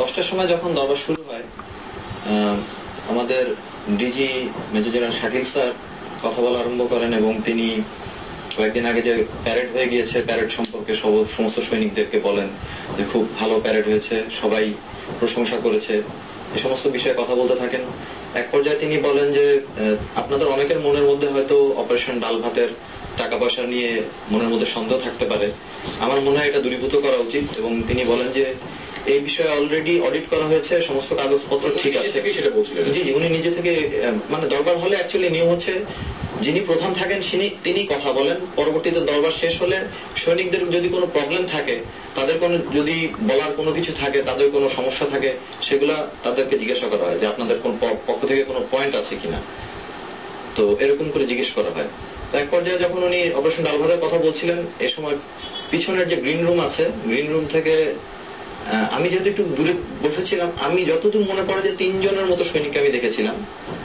10টার সময় যখন দরবার শুরু হয়, আমাদের DG major general Shakil sir কথা বলা আরম্ভ করেন এবং তিনি কয়েকদিন আগে যে প্যারেড হয়ে গিয়েছে প্যারেড সম্পর্কে সমস্ত সৈনিকদেরকে বলেন যে খুব ভালো প্যারেড হয়েছে, সবাই প্রশংসা করেছে, এই সমস্ত বিষয়ে কথা বলতে থাকেন। এক পর্যায়ে তিনি বলেন যে আপনাদের অনেকের মনের মধ্যে হয়তো অপারেশন ডাল ভাতের টাকা পয়সা নিয়ে মনের মধ্যে সন্দেহ থাকতে পারে, আমার মনে হয় এটা দূরীভূত করা উচিত। এবং তিনি বলেন যে এই বিষয়ে অলরেডি অডিট করা হয়েছে, সমস্ত কাগজপত্র ঠিক আছে। সেটা বলছিলেন জি জি, উনি নিজে থেকে, মানে দরবার হলে অ্যাকচুয়ালি নিয়ম হচ্ছে যিনি প্রধান থাকেন তিনি কথা বলেন, পরবর্তীতে দরবার শেষ হলে সৈনিকদের যদি কোনো প্রবলেম থাকে, তাদের কোনো যদি বলার কোনো কিছু থাকে, তাদের কোনো সমস্যা থাকে, সেগুলা তাদেরকে জিজ্ঞাসা করা হয় যে আপনাদের কোন পক্ষ থেকে কোনো পয়েন্ট আছে কিনা, তো এরকম করে জিজ্ঞেস করা হয়। এক পর্যায়ে যখন উনি অপারেশন ডাল ভাতের কথা বলছিলেন, এ সময় পিছনের যে গ্রিন রুম আছে, গ্রিন রুম থেকে আমি যেহেতু একটু দূরে বসেছিলাম, আমি যতদূর মনে পড়ে যে 3 জনের মতো সৈনিককে আমি দেখেছিলাম,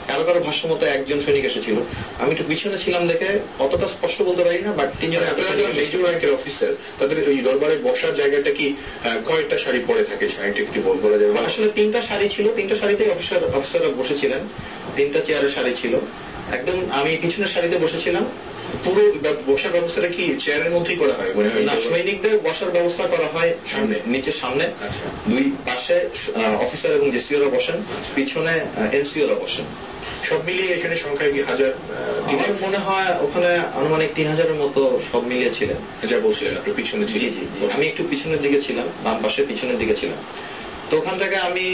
কারো কারো ভাষ্য মতো 1 সৈনিক এসেছিল, আমি একটু পিছনে ছিলাম দেখে অতটা স্পষ্ট বলতে পারি না, বাট 3 জনের মেজর র্যাঙ্কের অফিসার, তাদের ওই দরবারে বসার জায়গাটা কি কয়েকটা সারি পড়ে থাকে? সারিটা একটু বলা যাবে? আসলে 3টা সারি ছিল, 3টা সারিতেই অফিসাররা বসেছিলেন, 3টা চেয়ারের সারি ছিল, একদম আমি পিছনের সারিতে বসেছিলাম। পুরো বসার ব্যবস্থাটা কি চেয়ারের মধ্যেই করা হয় মনে হয়? না, সৈনিকদের বসার ব্যবস্থা করা হয় সামনে, নিচে সামনে, দুই পাশে অফিসার এবং জেসিওরা বসেন, পিছনে এনসিওরা বসেন। সব মিলিয়ে এখানে সংখ্যায় কি হাজার? আমার মনে হয় ওখানে আনুমানিক 3000-এর মতো সব মিলিয়ে ছিলেন। যা বলছিলেন আপনি পিছনে? জি জি, আমি একটু পিছনের দিকে ছিলাম, বাম পাশে পিছনের দিকে ছিলাম। তো ওখান থেকে আমি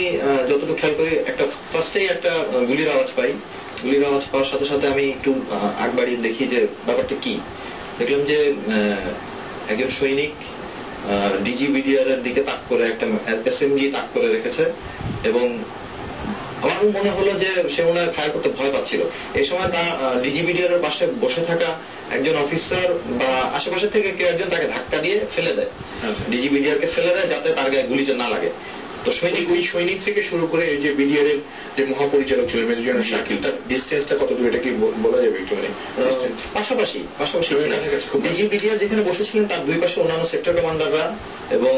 যতটুকু খেয়াল করি, একটা ফার্স্টেই একটা গুলির আওয়াজ পাই। গুলির আওয়াজ পাওয়ার সাথে সাথে আমি একটু আগ বাড়িয়ে দেখি যে ব্যাপারটা কি। দেখলাম যে একজন সৈনিক ডিজিবিডিআর এর দিকে তাক করে, একটা এসএমজি তাক করে রেখেছে, এবং আমার মনে হলো যে সে মনে হয় ফায়ার করতে ভয় পাচ্ছিল। এই সময় তা ডিজিবিডিআর এর পাশে বসে থাকা একজন অফিসার বা আশেপাশে থেকে কেউ একজন তাকে ধাক্কা দিয়ে ফেলে দেয়, ডিজিবিডিআর কে ফেলে দেয়, যাতে তার গায়ে গুলিটা না লাগে। তো ওই সৈনিক থেকে শুরু করে এই যে বিডিআর এর যে মহাপরিচালক ছিলেন মেজর জেনারেল শাকিল, তার ডিস্টেন্সটা কত দূর, এটা কি বলা যাবে একটু? মানে পাশাপাশি ডিজিবিডিআর যেখানে বসেছিলেন তার দুই পাশে অন্যান্য সেক্টর কমান্ডাররা এবং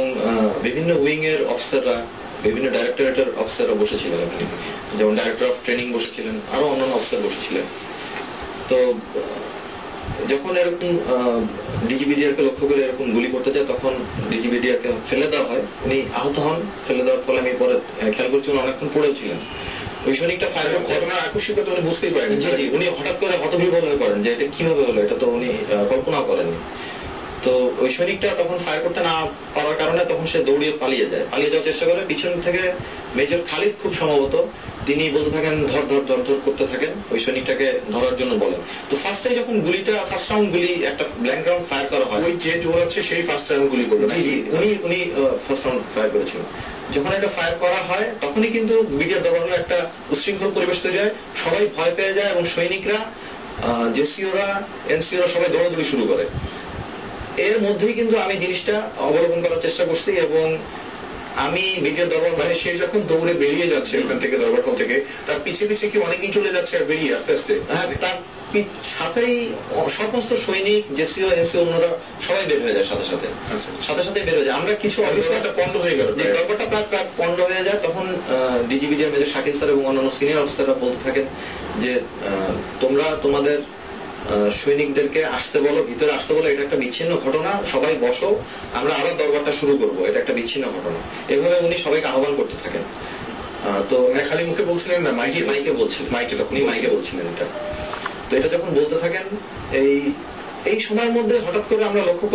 বিভিন্ন উইং এর অফিসাররা, বিভিন্ন ডাইরেক্টরেটের অফিসাররা বসেছিলেন এখানে, যেমন ডাইরেক্টর অফ ট্রেনিং বসেছিলেন, আরো অন্যান্য অফিসার বসেছিলেন। তো যখন এরকম ডিজিবিডিআর কে লক্ষ্য করে এরকম গুলি করতে যায়, তখন ডিজিবিডিআর কে ফেলে দেওয়া হয়, উনি আহত হন। ফেলে দেওয়ার ফলে আমি পরে খেয়াল করছি উনি অনেকক্ষণ পড়েও ছিলেন। ওই সৈনিকটা ফায়ার ঘটনার আকস্মিকতা উনি বুঝতেই পারেন। জি জি, উনি হঠাৎ করে হতবিহ্বল হয়ে পড়েন যে এটা কিভাবে হলো, এটা তো উনি কল্পনাও করেননি। তো ওই সৈনিকটা তখন ফায়ার করতে না পারার কারণে তখন সে দৌড়িয়ে পালিয়ে যাওয়ার চেষ্টা করে। পিছন থেকে মেজর খালিদ খুব সম্ভবত তিনি বলতে থাকেন ধর ধর ধর ধর করতে থাকেন, ওই সৈনিকটাকে ধরার জন্য বলেন। তো ফার্স্টে যখন ফার্স্ট রাউন্ড গুলি একটা ব্ল্যাঙ্ক রাউন্ড ফায়ার করা হয়, ওই যে দৌড়াচ্ছে সেই ফার্স্ট রাউন্ড গুলি করলো? উনি ফার্স্ট রাউন্ড ফায়ার করেছিলেন। যখন এটা ফায়ার করা হয় তখনই কিন্তু বিডিআর দরবারে একটা উশৃঙ্খল পরিবেশ তৈরি হয়, সবাই ভয় পেয়ে যায় এবং সৈনিকরা, জেসিওরা, এনসিওরা সবাই দৌড়াদৌড়ি শুরু করে। এর মধ্যেই কিন্তু আমি জিনিসটা অবলম্বন করার চেষ্টা করছি এবং আমি বিডিআর দরবার, মানে সে যখন দৌড়ে বেরিয়ে যাচ্ছে ওখান থেকে দরবার হল থেকে, তার পিছে পিছে কি অনেকেই চলে যাচ্ছে আর বেরিয়ে আস্তে আস্তে? হ্যাঁ, তার সাথেই সমস্ত সৈনিক, জেসিও, এনসিও, অন্যরা সবাই বের হয়ে যায় সাথে সাথে বের হয়ে যায়। আমরা কিছু অফিসটা পন্ড হয়ে গেল, দরবারটা প্রায় পন্ড হয়ে যায়। তখন ডিজিবিডিআর মেজর শাকিল স্যার এবং অন্যান্য সিনিয়র অফিসাররা বলতে থাকেন যে তোমরা তোমাদের সৈনিকদেরকে আসতে বলো, ভিতরে আসতে বলো, এটা একটা বিচ্ছিন্ন ঘটনা, সবাই বসো, আমরা আবার দরবারটা শুরু করবো, এটা একটা বিচ্ছিন্ন ঘটনা। এভাবে উনি সবাইকে আহ্বান করতে থাকেন। তো খালি মুখে বলছিলেন না, মাইকে বলছিলেন, উনি মাইকে বলছিলেন এটা। তো এটা যখন বলতে থাকেন, এই সময়ের মধ্যে হঠাৎ করে আমি লক্ষ্য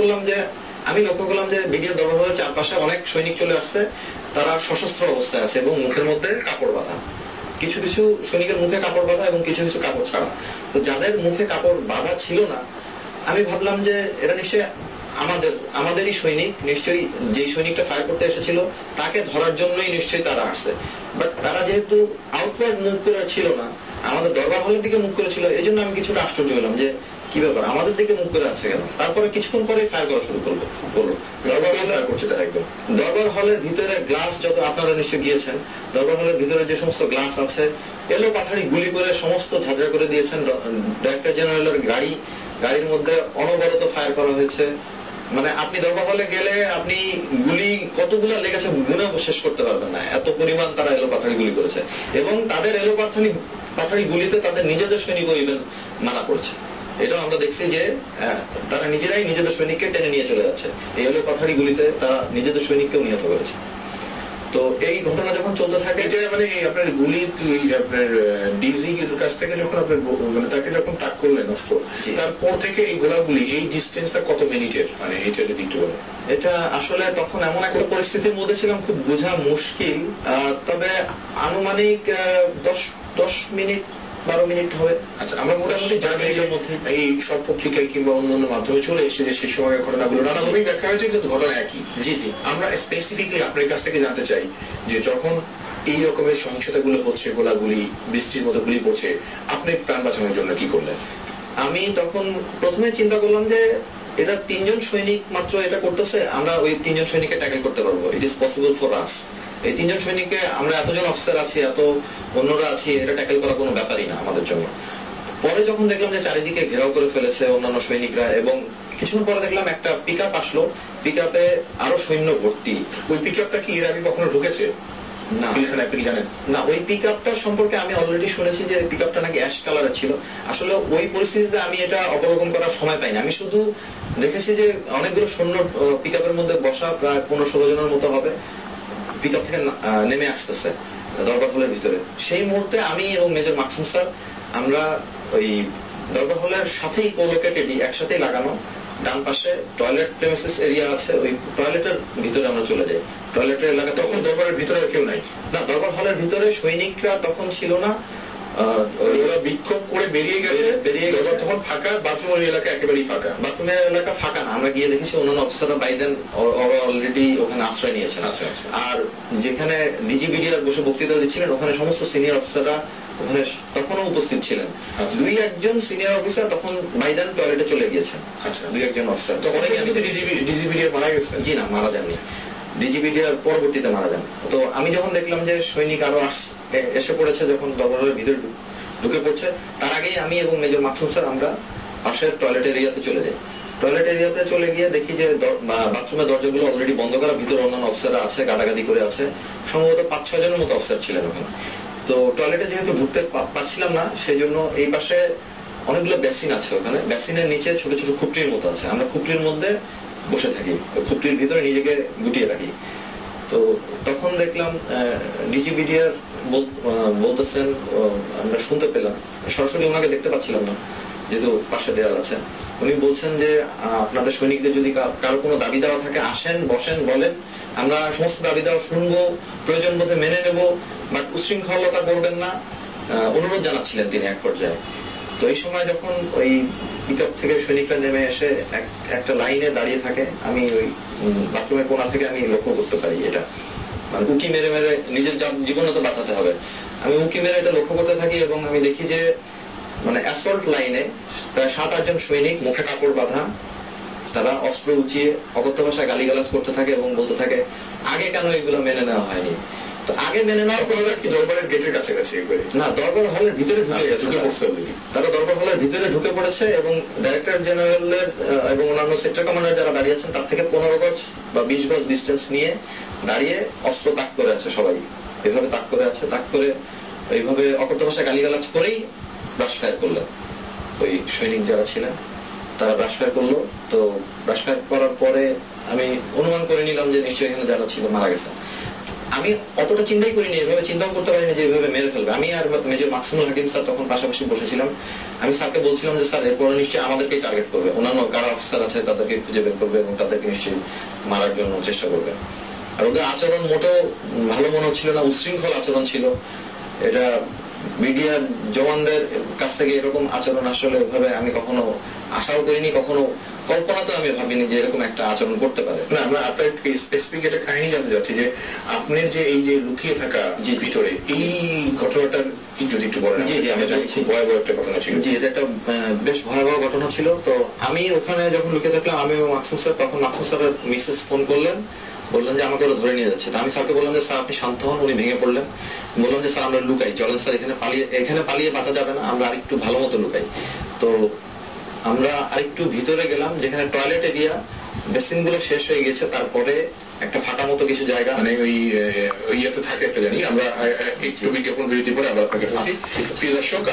করলাম যে বিডিআর দরবারের চারপাশে অনেক সৈনিক চলে আসছে, তারা সশস্ত্র অবস্থায় আছে এবং মুখের মধ্যে কাপড় বাঁধা, কিছু কিছু সৈনিকের মুখে কাপড় বাঁধা এবং কিছু কিছু কাপড় ছাড়া। তো যাদের মুখে কাপড় বাঁধা ছিল না, আমি ভাবলাম যে এরা নিশ্চয়ই আমাদেরই সৈনিক, নিশ্চয়ই যেই সৈনিকটা ফায়ার করতে এসেছিল তাকে ধরার জন্যই নিশ্চয়ই তারা আসছে। বাট তারা যেহেতু আউটওয়ার্ড মুভ করে ছিল না, আমাদের দরবার হলের দিকে মুখ করেছিল, এই জন্য আমি কিছুটা আশ্চর্য হলাম যে কি ব্যাপার, আমাদের দিকে মুখ করে আছে কেন। তারপরে কিছুক্ষণ পরে ফায়ার করা শুরু করলো। দরবার হলে করছে তারা একদম। দরবার হলের ভিতরে গ্লাস, যত আপনারা নিশ্চয়ই গিয়েছেন, দরবার হলের ভিতরে যে সমস্ত গ্লাস আছে, এলো পাথাড়ি গুলি করে সমস্ত ঝাঁঝরা করে দিয়েছেন। ডাইরেক্টর জেনারেলের গাড়ির মধ্যে অনবরত ফায়ার করা হয়েছে। মানে আপনি দরবার হলে গেলে আপনি গুলি কতগুলো লেগেছে গুণে শেষ করতে পারবেন না, এত পরিমাণ তারা এলোপাথারি গুলি করেছে। এবং তাদের এলোপাথারি গুলিতে তাদের নিজেদের সৈনিকও ইভেন মারা পড়েছে। এটাও আমরা দেখছি যে তারা নিজেরাই নিজেদের সৈনিককে টেনে নিয়ে চলে যাচ্ছে। এই এলোপাথারি গুলিতে তারা নিজেদের সৈনিককেও নিহত করেছে। তো এই ঘটনা যখন চলতে থাকে, এটা মানে আপনার গুলি আপনার ডিজি কাছ থেকে যখন আপনার মানে তাকে যখন তাক করলেন অস্ত্র, তারপর থেকে এই গোলাগুলি এই ডিস্টেন্সটা কত মিনিটের, মানে এটা যদি একটু বলেন। এটা আসলে তখন এমন একটা পরিস্থিতির মধ্যে ছিলাম খুব বোঝা মুশকিল, তবে আনুমানিক 10 মিনিট 12 মিনিট হবে। আচ্ছা, আমরা মোটামুটি জানি যে এই সব পত্রিকায় কিংবা অন্য অন্য মাধ্যমে চলে এসেছে যে সেই সময়ের ঘটনাগুলো নানাভাবেই ব্যাখ্যা হয়েছে, কিন্তু ঘটনা একই। জি জি, আমরা স্পেসিফিকলি আপনার কাছ থেকে জানতে চাই যে যখন এই রকমের সহিংসতাগুলো হচ্ছে, গোলাগুলি বৃষ্টির মতো গুলি পড়ছে, আপনি প্রাণ বাঁচানোর জন্য কি করলেন? আমি তখন প্রথমে চিন্তা করলাম যে এটা 3 জন সৈনিক মাত্র এটা করতেছে, আমরা ওই 3 জন সৈনিককে ট্যাকেল করতে পারবো, it is possible for us. এই 3 জন সৈনিককে, আমরা এতজন অফিসার আছি, এত অন্যরা আছি, এটা ট্যাকেল করা কোনো ব্যাপারই না আমাদের জন্য। পরে যখন দেখলাম যে চারিদিকে ঘেরাও করে ফেলেছে অন্যান্য সৈনিকরা, এবং কিছুক্ষণ পরে দেখলাম একটা পিক আপ আসলো, পিক আপে আরো সৈন্য ভর্তি। ওই পিক আপটা কি এর আগে কখনো ঢুকেছে? না, আপনি জানেন না। ওই পিক আপটার সম্পর্কে আমি অলরেডি শুনেছি যে পিক আপটা নাকি অ্যাশ কালারের ছিল। আসলে ওই পরিস্থিতিতে আমি এটা অবলোকন করার সময় পাইনি। আমি শুধু দেখেছি যে অনেকগুলো সৈন্য পিক আপের মধ্যে বসা, প্রায় 15-16 জনের মতো হবে, পিক আপ থেকে নেমে আসতেছে দরবার হলের ভিতরে। সেই মুহূর্তে আমি এবং মেজর মাকসুম স্যার, আমরা ওই দরবার হলের সাথেই কোলোকেটেডই একসাথেই লাগানো ডান পাশে টয়লেট প্রেমিসিস এরিয়া আছে, ওই টয়লেটের ভিতরে আমরা চলে যাই। টয়লেটের এলাকা তখন দরবারের ভিতরে কেউ নাই? না, দরবার হলের ভিতরে সৈনিকরা তখন ছিল না, ওরা বিক্ষোভ করে বেরিয়ে গেছে, তখন ফাঁকা, বাথরুমের এলাকা একেবারেই ফাঁকা। বাথরুমের এলাকা ফাঁকা না, আমরা গিয়ে দেখেছি অন্যান্য অফিসাররা বাই দেন অলরেডি ওখানে আশ্রয় নিয়েছেন। আর যেখানে ডিজিবিডিআর বসে বক্তৃতা দিচ্ছিলেন, ওখানে সমস্ত সিনিয়র অফিসাররা ওখানে তখনও উপস্থিত ছিলেন। 2-1 সিনিয়র অফিসার তখন বাই দেন টয়লেটে চলে গিয়েছেন। 2-1 অফিসার তখন ডিজিবিডিআর মারা গেছে? জি না, মারা যাননি, ডিজিবিডিআর পরবর্তীতে মারা যান। তো আমি যখন দেখলাম যে সৈনিক আরো এসে পড়েছে, যখন দরবারের ভিতরে ঢুকে পড়ছে, তার আগেই আমি এবং মেজর মাকসুম স্যার আমরা পাশের টয়লেট এরিয়াতে চলে যাই। টয়লেট এরিয়াতে চলে গিয়ে দেখি যে বাথরুমের দরজাগুলো অলরেডি বন্ধ করা, ভিতরে অন্যান্য অফিসাররা আছে, গাদাগাদি করে আছে, সম্ভবত 5-6 জনের মতো অফিসার ছিলেন ওখানে। তো টয়লেটে যেহেতু ঢুকতে পারছিলাম না, সেই জন্য এই পাশে অনেকগুলো বেসিন আছে, ওখানে বেসিনের নিচে ছোট ছোট খুপড়ির মতো আছে, আমরা খুপড়ির মধ্যে বসে থাকি, খুপড়ির ভিতরে নিজেকে গুটিয়ে রাখি। তো তখন দেখলাম ডিজিবিডিআর বলতেছেন, আমরা শুনতে পেলাম, সরাসরি ওনাকে দেখতে পাচ্ছিলাম না যেহেতু পাশে দেয়াল আছে। উনি বলছেন যে আপনাদের সৈনিকদের যদি কারো কোনো দাবি দেওয়া থাকে, আসেন, বসেন, বলেন, আমরা সমস্ত দাবি দেওয়া শুনবো, প্রয়োজন বোধে মেনে নেব, বাট উশৃঙ্খলতা করবেন না, অনুরোধ জানাচ্ছিলেন তিনি এক পর্যায়ে। তো এই সময় যখন ওই পিকআপ থেকে সৈনিকরা নেমে এসে একটা লাইনে দাঁড়িয়ে থাকে, আমি ওই বাথরুমের কোণা থেকে আমি লক্ষ্য করতে পারি, এটা মানে উকি মেরে মেরে নিজের জীবনে তো বাঁচাতে হবে, আমি উকি মেরে এটা লক্ষ্য করতে থাকি। এবং আমি দেখি যে মানে অ্যাসল্ট লাইনে প্রায় 7-8 জন সৈনিক, মুখে কাপড় বাঁধা, তারা অস্ত্র উঁচিয়ে অকথ্য ভাষায় গালিগালাজ করতে থাকে এবং বলতে থাকে আগে কেন এগুলো মেনে নেওয়া হয়নি। তো আগে মেনে নেওয়ার পর কি দরবারের গেটের কাছাকাছি না, দরবার হলের ভিতরে ঢুকে গেছে, তারা দরবার হলের ভিতরে ঢুকে পড়েছে, এবং ডাইরেক্টর জেনারেলের এবং অন্যান্য সেক্টর কমান্ডার যারা দাঁড়িয়ে আছেন তার থেকে 15 গজ বা 20 গজ ডিস্টেন্স নিয়ে দাঁড়িয়ে অস্ত্র তাক করে আছে, সবাই এভাবে তাক করে আছে, তাক করে এইভাবে অকথ্য ভাষায় গালিগালাজ করেই ব্রাশ ফায়ার করলেন। ওই সৈনিক যারা ছিলেন তারা ব্রাশ ফায়ার করলো। তো ব্রাশ ফায়ার করার পরে আমি অনুমান করে নিলাম যে নিশ্চয়ই এখানে যারা ছিল মারা গেছে। আমি অতটা চিন্তাই করিনি, এভাবে চিন্তাও করতে পারিনি যে এভাবে মেরে ফেলবে। আমি আর মেজর মাকসুমুল হাকিম স্যার তখন পাশাপাশি বসেছিলাম। আমি স্যারকে বলছিলাম যে স্যার এরপরে নিশ্চয়ই আমাদেরকেই টার্গেট করবে, অন্যান্য কারা অফিসার আছে তাদেরকে খুঁজে বের করবে এবং তাদেরকে নিশ্চয়ই মারার জন্য চেষ্টা করবে। আর ওদের আচরণ মোটেও ভালো মনে হচ্ছিল না, উশৃঙ্খল আচরণ ছিল। এটা মিডিয়ার জওয়ানদের কাছ থেকে এরকম আচরণ আসলে ওইভাবে আমি কখনো আশাও করিনি, কখনো কল্পনা তো আমি ভাবিনি যে এরকম একটা আচরণ করতে পারে। না, আমরা আপনার স্পেসিফিক একটা কাহিনী জানতে চাচ্ছি যে আপনার যে এই যে লুকিয়ে থাকা ভিতরে এই ঘটনাটার যদি একটু বলেন। জি জি, আমি জানছি, ভয়াবহ একটা ঘটনা ছিল। জি, এটা একটা বেশ ভয়াবহ ঘটনা ছিল। তো আমি ওখানে যখন লুকিয়ে থাকলাম, আমি মাকসুম স্যার, তখন মাকসুম স্যারের মিসেস ফোন করলেন, বললেন যে আমাকে ওরা ধরে নিয়ে যাচ্ছে। আমি স্যারকে বললাম যে স্যার আপনি শান্ত হন। উনি ভেঙে পড়লেন, বললাম যে স্যার আমরা লুকাই, চলেন স্যার, এখানে পালিয়ে বাঁচা যাবে না, আমরা আরেকটু ভালো মতো লুকাই। তো আমরা আরেকটু ভিতরে গেলাম, যেখানে টয়লেট এরিয়া, বেসিন গুলো শেষ হয়ে গেছে, তারপরে একটা ফাটা মতো কিছু জায়গা, মানে ওই ইয়েতে থাকে একটা জানি আমরা একটু বিজ্ঞাপন বিরতির পরে আবার আপনাকে প্রিয় দর্শক